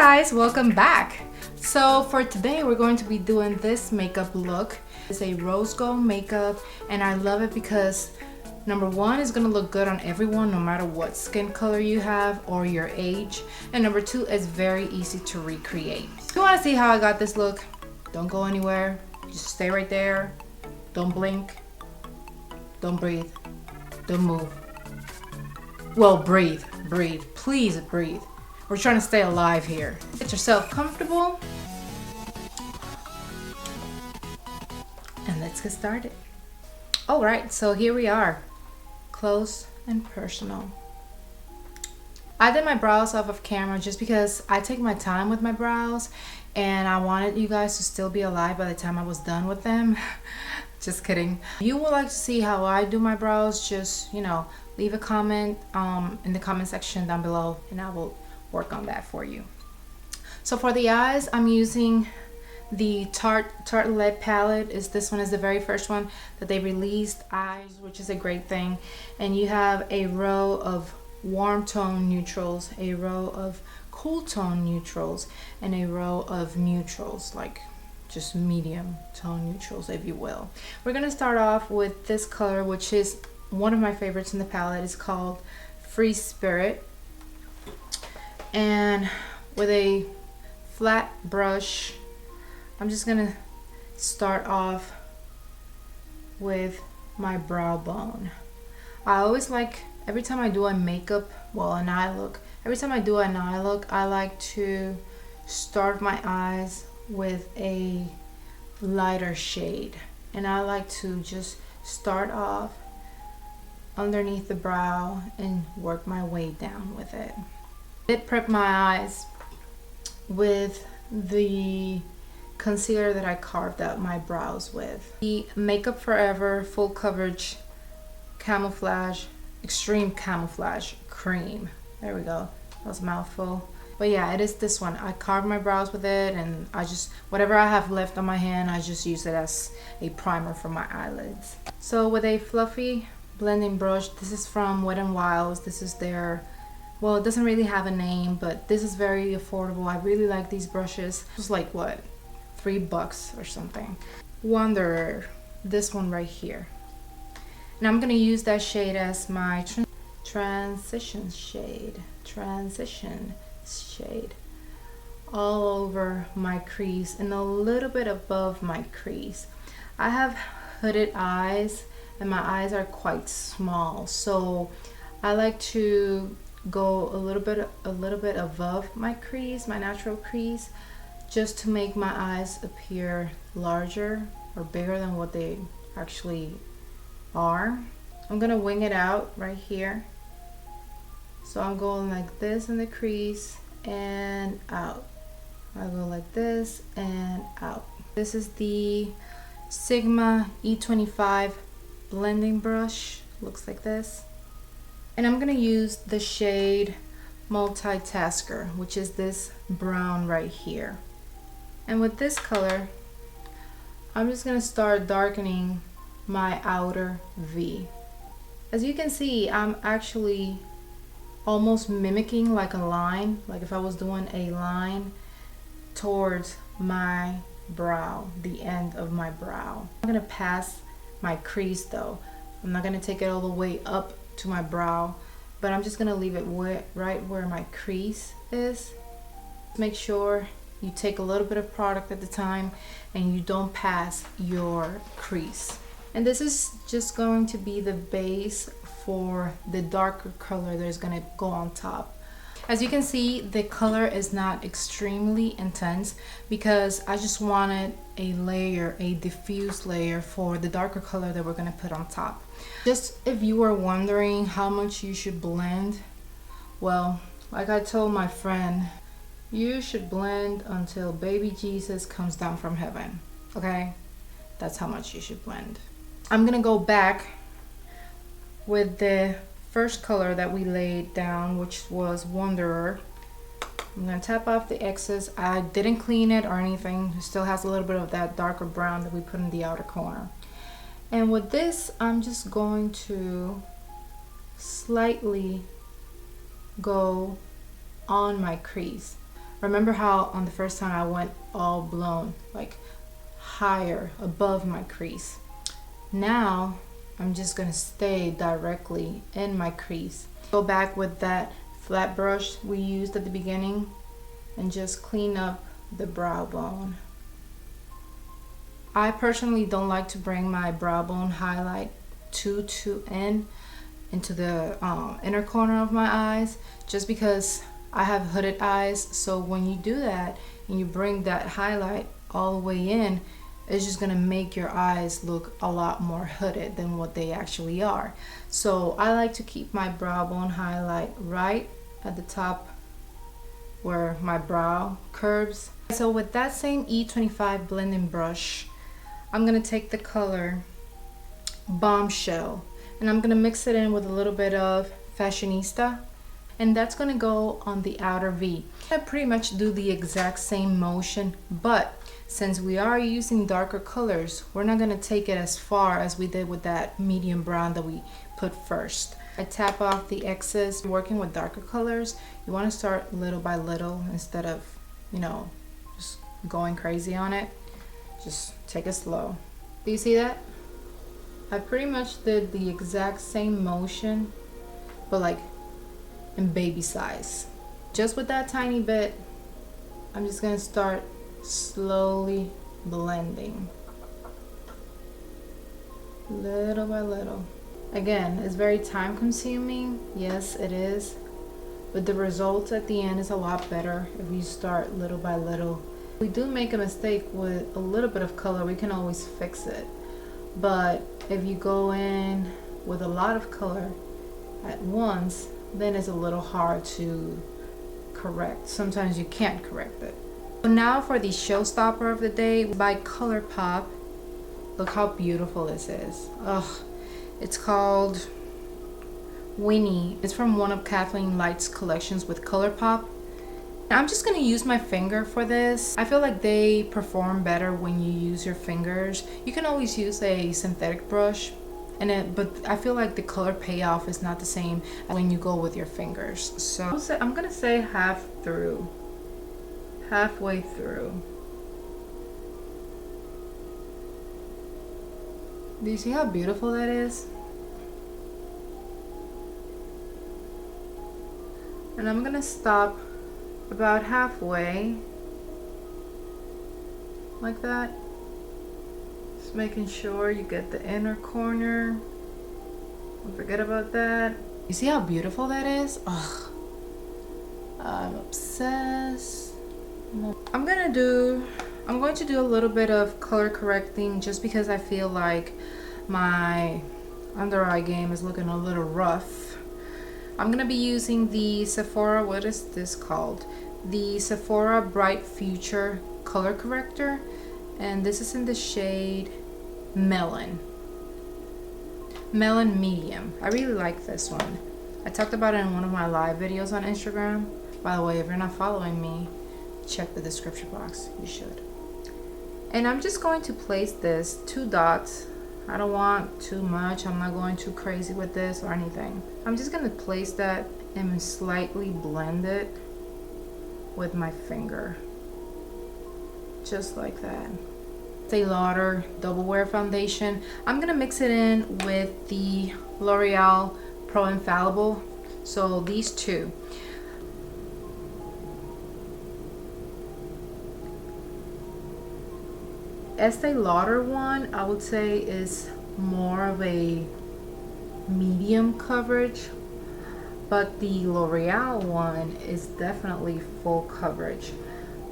guys, welcome back. So for today we're going to be doing this makeup look. It's a rose gold makeup and I love it because number one, it's gonna look good on everyone no matter what skin color you have or your age, and number two, it's very easy to recreate. If you want to see how I got this look, don't go anywhere, just stay right there, don't blink, don't breathe, don't move. Well, breathe, please breathe. We're trying to stay alive here. Get yourself comfortable and let's get started. All right, so here we are, close and personal. I did my brows off of camera just because I take my time with my brows and I wanted you guys to still be alive by the time I was done with them. Just kidding. If you would like to see how I do my brows, just, leave a comment in the comment section down below and I will work on that for you. So for the eyes, I'm using the Tartelette palette. This one is the very first one that they released, Eyes, which is a great thing. And you have a row of warm tone neutrals, a row of cool tone neutrals, and a row of neutrals, like just medium tone neutrals, if you will. We're gonna start off with this color, which is one of my favorites in the palette. It's called Free Spirit. And with a flat brush, I'm just gonna start off with my brow bone. I always like, every time I do a makeup, well, an eye look, every time I do an eye look, I like to start my eyes with a lighter shade. And I like to just start off underneath the brow and work my way down with it. I did prep my eyes with the concealer that I carved out my brows with. The Makeup Forever Full Coverage Camouflage, Extreme Camouflage Cream. There we go. That was a mouthful. But yeah, it is this one. I carved my brows with it and I just, whatever I have left on my hand, I just use it as a primer for my eyelids. So with a fluffy blending brush, this is from Wet n Wild's. This is their, well, it doesn't really have a name, but this is very affordable. I really like these brushes. It was like, what, $3 or something. Wanderer, this one right here. And I'm gonna use that shade as my transition shade all over my crease and a little bit above my crease. I have hooded eyes and my eyes are quite small, so I like to go a little bit above my crease, my natural crease, just to make my eyes appear larger or bigger than what they actually are. I'm gonna wing it out right here. So I'm going like this in the crease and out. I go like this and out. This is the Sigma E25 blending brush. Looks like this. And I'm gonna use the shade Multitasker, which is this brown right here. And with this color, I'm just gonna start darkening my outer V. As you can see, I'm actually almost mimicking like a line, like if I was doing a line towards my brow, the end of my brow. I'm gonna pass my crease though. I'm not gonna take it all the way up to my brow, but I'm just gonna leave it right where my crease is. Make sure you take a little bit of product at the time and you don't pass your crease. And this is just going to be the base for the darker color that's gonna go on top. As you can see, the color is not extremely intense because I just wanted a layer, a diffuse layer for the darker color that we're gonna put on top. Just if you were wondering how much you should blend, well, like I told my friend, you should blend until baby Jesus comes down from heaven, okay? That's how much you should blend. I'm gonna go back with the first color that we laid down, which was Wanderer. I'm gonna tap off the excess. I didn't clean it or anything. It still has a little bit of that darker brown that we put in the outer corner. And with this, I'm just going to slightly go on my crease. Remember how on the first time I went all blown, like higher above my crease. Now I'm just gonna stay directly in my crease. Go back with that flat brush we used at the beginning and just clean up the brow bone. I personally don't like to bring my brow bone highlight too into the inner corner of my eyes, just because I have hooded eyes. So when you do that and you bring that highlight all the way in, it's just gonna make your eyes look a lot more hooded than what they actually are. So I like to keep my brow bone highlight right at the top where my brow curves. So with that same E25 blending brush, I'm gonna take the color Bombshell and I'm gonna mix it in with a little bit of Fashionista, and that's gonna go on the outer V. I pretty much do the exact same motion, but since we are using darker colors, we're not gonna take it as far as we did with that medium brown that we put first. I tap off the excess. Working with darker colors, you wanna start little by little instead of, you know, just going crazy on it. Just take it slow. Do you see that? I pretty much did the exact same motion, but like in baby size. Just with that tiny bit, I'm just gonna start slowly blending little by little. Again, it's very time consuming, yes it is, but the result at the end is a lot better if you start little by little. If we do make a mistake with a little bit of color, we can always fix it, but if you go in with a lot of color at once, then it's a little hard to correct. Sometimes you can't correct it. So now for the showstopper of the day by ColourPop. Look how beautiful this is. Ugh, it's called Winnie. It's from one of Kathleen Light's collections with ColourPop. I'm just gonna use my finger for this. I feel like they perform better when you use your fingers. You can always use a synthetic brush, but I feel like the color payoff is not the same when you go with your fingers. So I'm gonna say halfway through. Do you see how beautiful that is? And I'm gonna stop about halfway, like that. Just making sure you get the inner corner. Don't forget about that. You see how beautiful that is? Ugh, I'm obsessed. I'm going to do a little bit of color correcting just because I feel like my under eye game is looking a little rough. I'm gonna be using the Sephora, what is this called? The Sephora Bright Future color corrector, and this is in the shade Melon Medium. I really like this one. I talked about it in one of my live videos on Instagram. By the way, if you're not following me, check the description box. You should. And I'm just going to place this 2 dots. I don't want too much. I'm not going too crazy with this or anything. I'm just gonna place that and slightly blend it with my finger. Just like that. Estee Lauder Double Wear Foundation. I'm gonna mix it in with the L'Oreal Pro Infallible. So these two. Estee Lauder one, I would say, is more of a medium coverage, but the L'Oreal one is definitely full coverage.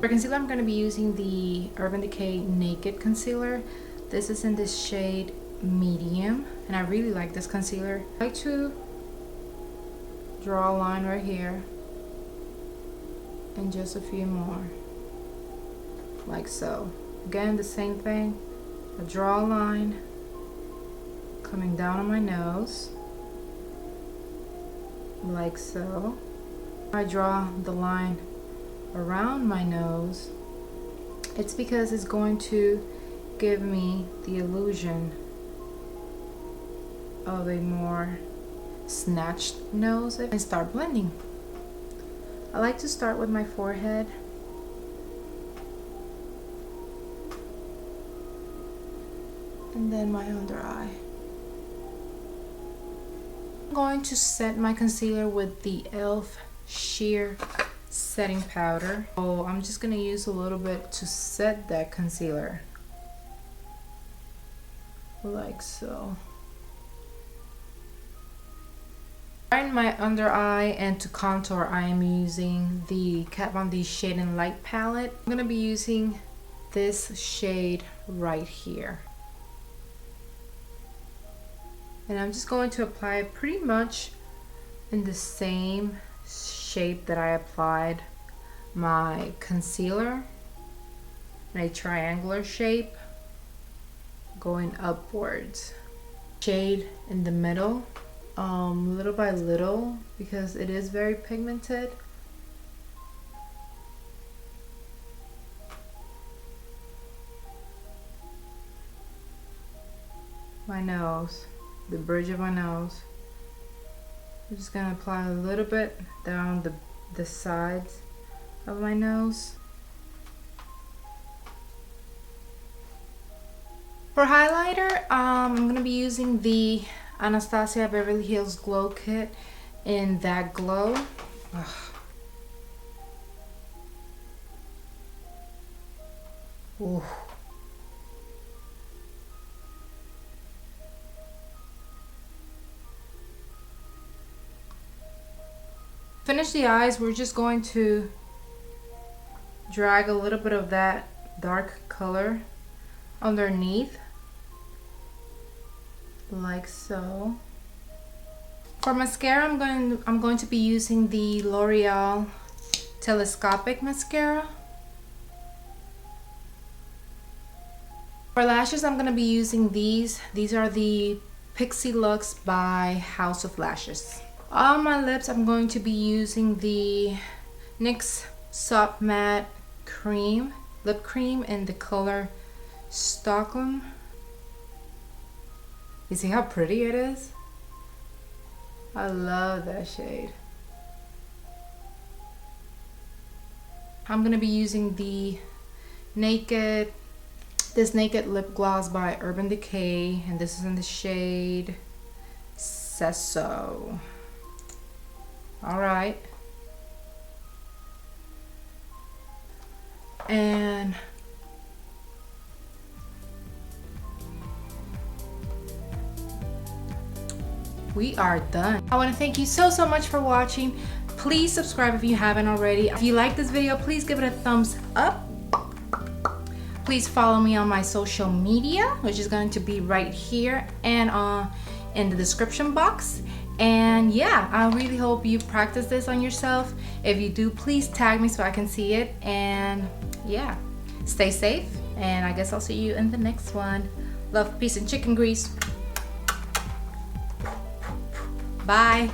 For concealer, I'm going to be using the Urban Decay Naked Concealer. This is in this shade Medium, and I really like this concealer. I like to draw a line right here, and just a few more, like so. Again, the same thing. I draw a line coming down on my nose, like so. I draw the line around my nose. It's because it's going to give me the illusion of a more snatched nose. And start blending. I like to start with my forehead and then my under eye. I'm going to set my concealer with the e.l.f. Sheer setting powder. So I'm just gonna use a little bit to set that concealer, like so. In my under eye and to contour, I am using the Kat Von D Shade and Light palette. I'm gonna be using this shade right here, and I'm just going to apply it pretty much in the same shape that I applied my concealer, in a triangular shape going upwards. Shade in the middle, little by little, because it is very pigmented. My nose, the bridge of my nose. I'm just gonna apply a little bit down the sides of my nose. For highlighter, I'm gonna be using the Anastasia Beverly Hills Glow Kit in That Glow. Ugh. Ooh. Finish the eyes. We're just going to drag a little bit of that dark color underneath, like so. For mascara, I'm going to be using the L'Oreal Telescopic Mascara. For lashes, I'm going to be using these. These are the Pixie Lux by House of Lashes. On my lips, I'm going to be using the NYX Soft Matte Lip Cream in the color Stockholm. You see how pretty it is? I love that shade. I'm gonna be using the Naked lip gloss by Urban Decay, and this is in the shade Sesso. All right. And we are done. I want to thank you so much for watching. Please subscribe if you haven't already. If you like this video, please give it a thumbs up. Please follow me on my social media, which is going to be right here and in the description box. And yeah, I really hope you practice this on yourself. If you do, please tag me so I can see it. And yeah, stay safe, and I guess I'll see you in the next one. Love, peace, and chicken grease. Bye.